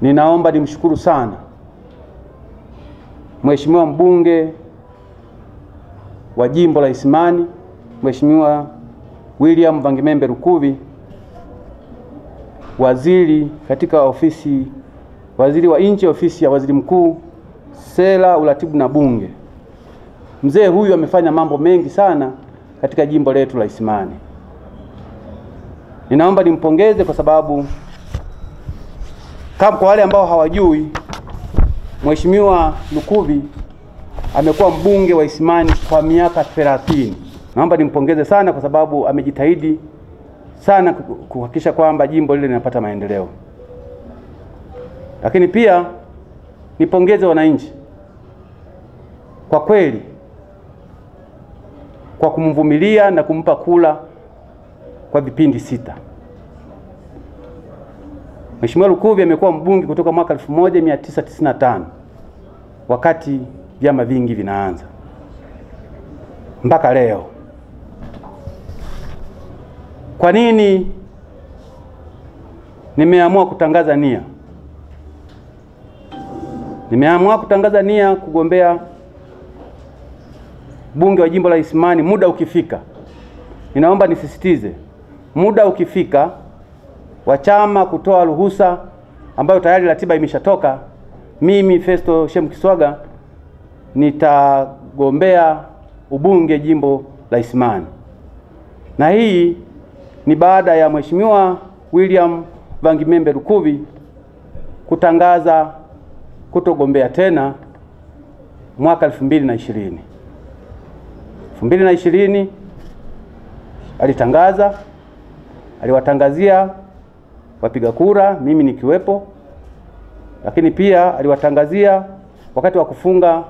Ninaomba nimshukuru sana Mheshimiwa mbunge wa jimbo la Isimani, Mheshimiwa William Vangimembe Lukuvi, waziri katika waziri wa nchi ofisi ya waziri mkuu, sera, uratibu na bunge. Mzee huyu amefanya mambo mengi sana katika jimbo letu la Isimani. Ninaomba nimpongeze kwa sababu kama kwa wale ambao hawajui, Mheshimiwa Lukuvi amekuwa mbunge wa Isimani kwa miaka 30. Naomba nimpongeze sana kwa sababu amejitahidi sana kuhakikisha kwamba jimbo lile linapata maendeleo. Lakini pia nipongeze wananchi kwa kweli kwa kumvumilia na kumpa kula kwa vipindi 6. Mheshimiwa Lukuvi amekuwa mbunge kutoka mwaka 1995 wakati vyama vingi vinaanza mpaka leo. Kwa nini nimeamua kutangaza nia? Nimeamua kutangaza nia kugombea bunge wa jimbo la Isimani muda ukifika. Ninaomba nisisitize, muda ukifika wa chama kutoa ruhusa ambayo tayari ratiba imeshatoka, mimi Festo Shem Kiswaga nitagombea ubunge jimbo la Isimani. Na hii ni baada ya Mheshimiwa William Vangimembe Lukuvi kutangaza kutogombea tena mwaka 2020. 2020 aliwatangazia wapiga kura, mimi nikiwepo, lakini pia aliwatangazia wakati wa kufunga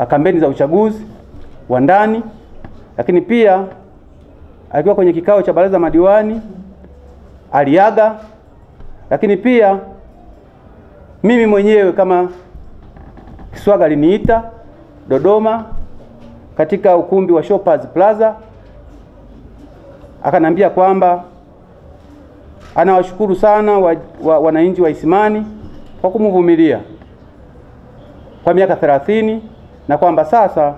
kampeni za uchaguzi wa ndani, lakini pia alikuwa kwenye kikao cha baraza madiwani aliaga, lakini pia mimi mwenyewe kama Kiswaga aliniita Dodoma katika ukumbi wa Shoppers Plaza, akanambia kwamba anawashukuru sana wananchi wa Isimani kwa kumvumilia kwa miaka 30 na kwamba sasa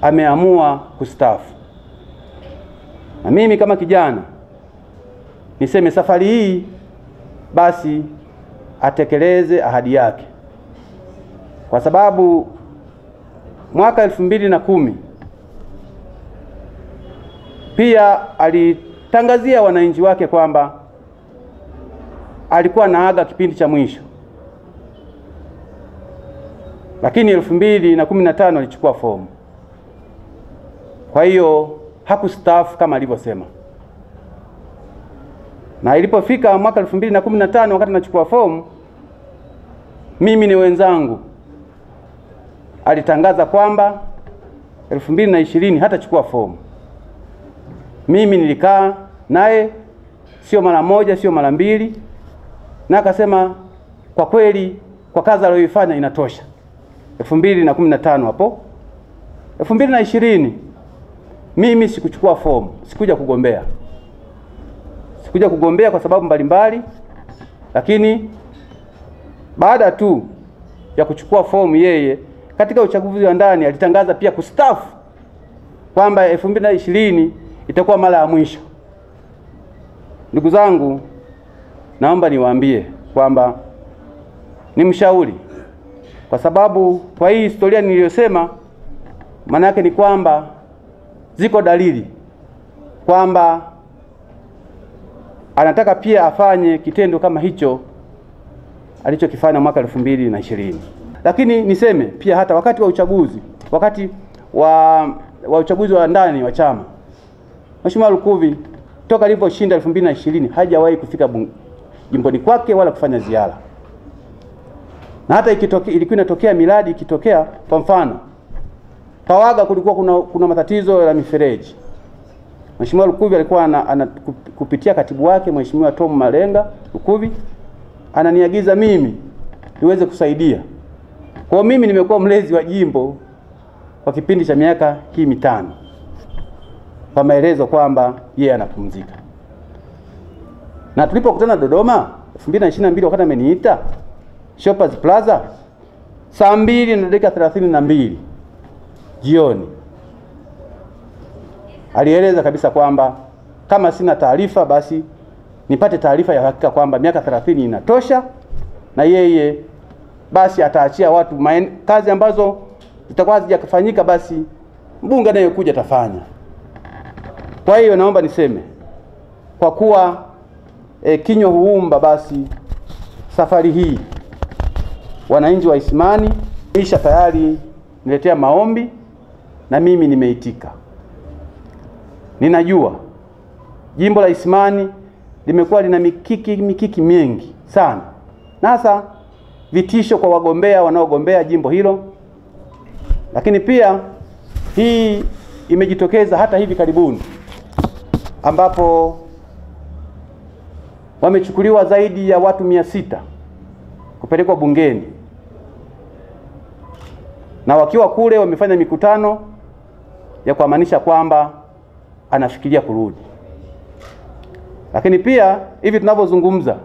ameamua kustaafu. Na mimi kama kijana niseme safari hii basi atekeleze ahadi yake, kwa sababu mwaka 2010 pia alitangazia wananchi wake kwamba alikuwa naaga kipindi cha mwisho, lakini 2015 alichukua fomu. Kwa hiyo hakustaafu kama alivyosema. Na ilipofika mwaka 2015 wakati nachukua fomu, mimi ni wenzangu alitangaza kwamba 2020 hatachukua fomu. Mimi nilikaa naye sio mara moja, sio mara mbili, na akasema kwa kweli kwa kazi aliyoifanya inatosha. 2015 hapo 2020 mimi sikuchukua fomu, sikuja kugombea. Sikuja kugombea kwa sababu mbalimbali, lakini baada tu ya kuchukua fomu yeye katika uchaguzi wa ndani alitangaza pia kustaafu, kwamba 2020 itakuwa mara ya mwisho. Ndugu zangu, naomba niwaambie kwamba ni mshauri, kwa sababu kwa hii historia niliyosema, maana yake ni kwamba ziko dalili kwamba anataka pia afanye kitendo kama hicho alichokifanya mwaka 2020. Lakini niseme pia hata wakati wa uchaguzi, wakati wa uchaguzi wa ndani wa chama, Mheshimiwa Lukuvi toka aliposhinda 2020 hajawahi kufika jimboni kwake wala kufanya ziara. Na hata ilikuwa inatokea miradi ikitokea, kwa mfano Pawaga kulikuwa kuna matatizo ya mifereji, Mheshimiwa Lukuvi alikuwa kupitia katibu wake Mheshimiwa Tom Malenga Lukuvi ananiagiza mimi niweze kusaidia. Kwa mimi nimekuwa mlezi wa jimbo kwa kipindi cha miaka hii 5, kwa maelezo kwamba yeye anapumzika. Na tulipokutana Dodoma 2022 wakati ameniita Shoppers Plaza saa 2:32 jioni, alieleza kabisa kwamba kama sina taarifa basi nipate taarifa ya hakika kwamba miaka 30 inatosha, na yeye basi ataachia watu kazi ambazo zitakuwa hazijafanyika basi mbunge anayekuja tafanya. Kwa hiyo naomba niseme kwa kuwa kinywa huumba, basi safari hii wananchi wa Isimani isha tayari niletea maombi na mimi nimeitika. Ninajua jimbo la Isimani limekuwa lina mikiki mingi sana, na hasa vitisho kwa wagombea wanaogombea jimbo hilo, lakini pia hii imejitokeza hata hivi karibuni ambapo wamechukuliwa zaidi ya watu 600 kupelekwa bungeni, na wakiwa kule wamefanya mikutano ya kuamanisha kwamba anafikiria kurudi. Lakini pia hivi tunavyozungumza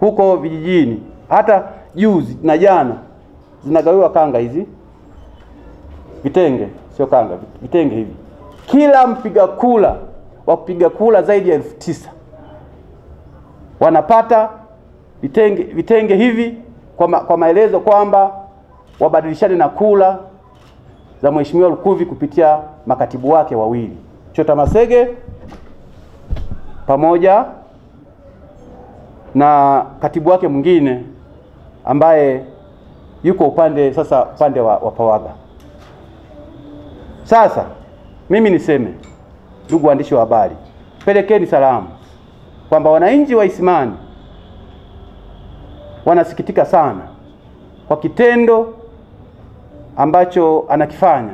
huko vijijini, hata juzi na jana zinagawiwa kanga hizi, vitenge, sio kanga, vitenge hivi. Kila mpiga kula wa kupiga kula zaidi ya 9,000 wanapata vitenge hivi kwa maelezo kwamba wabadilishane na kula za Mheshimiwa Lukuvi kupitia makatibu wake wawili, Chota Masege pamoja na katibu wake mwingine ambaye yuko upande wa Pawaga. Sasa mimi niseme, ndugu waandishi wa habari, pelekeni salamu kwamba wananchi wa Isimani wanasikitika sana kwa kitendo ambacho anakifanya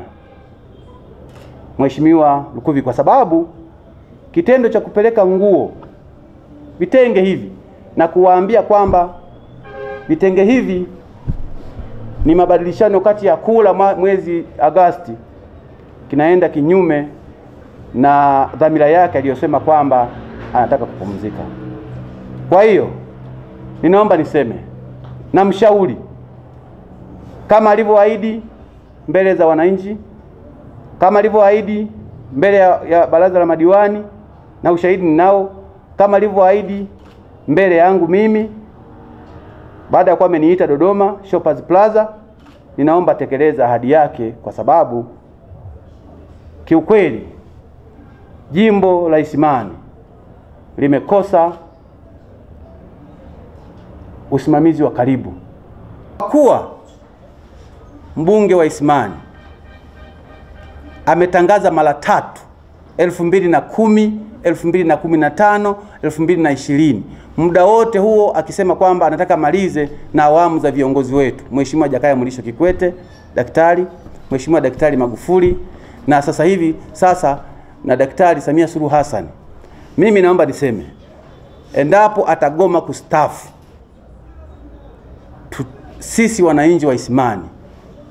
Mheshimiwa Lukuvi, kwa sababu kitendo cha kupeleka nguo, vitenge hivi na kuwaambia kwamba vitenge hivi ni mabadilishano kati ya kula mwezi Agosti, kinaenda kinyume na dhamira yake aliyosema kwamba anataka kupumzika. Kwa hiyo ninaomba niseme na mshauri, kama alivyoahidi mbele za wananchi, kama alivyoahidi mbele ya baraza la madiwani na ushahidi ninao, kama alivyoahidi mbele yangu mimi baada ya kuwa ameniita Dodoma Shoppers Plaza, ninaomba tekeleza ahadi yake, kwa sababu kiukweli jimbo la Isimani limekosa usimamizi wa karibu. Kuwa mbunge wa Isimani ametangaza mara 3, 2010, 2015, 2020, muda wote huo akisema kwamba anataka malize na awamu za viongozi wetu, Mheshimiwa Jakaya Mrisho Kikwete daktari, Mheshimiwa Daktari Magufuli, na sasa hivi na Daktari Samia Suluhu Hassan. Mimi naomba niseme, endapo atagoma kustaafu, sisi wananchi wa Isimani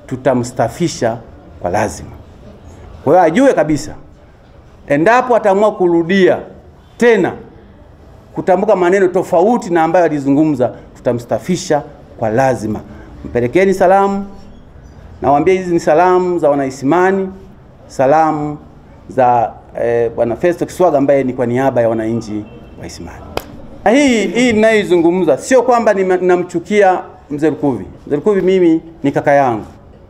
tutamstafisha kwa lazima. Kwa hiyo ajue kabisa, endapo ataamua kurudia tena kutambuka maneno tofauti na ambayo alizungumza, tutamstafisha kwa lazima. Mpelekeni salamu, na waambie hizi ni salamu za wanaisimani, salamu za Bwana Festo Kiswaga ambaye ni kwa niaba ya wananchi wa Isimani. Na hii ninayoizungumza sio kwamba ninamchukia Mzee Lukuvi. Mzee Lukuvi mimi ni kaka yangu,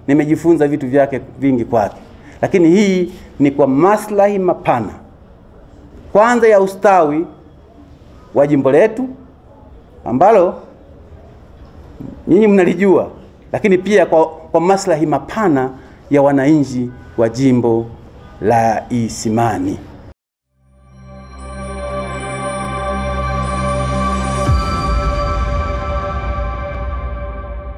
nimejifunza vitu vyake vingi kwake, lakini hii ni kwa maslahi mapana, kwanza ya ustawi wa jimbo letu ambalo nyinyi mnalijua, lakini pia kwa maslahi mapana ya wananchi wa jimbo la Isimani.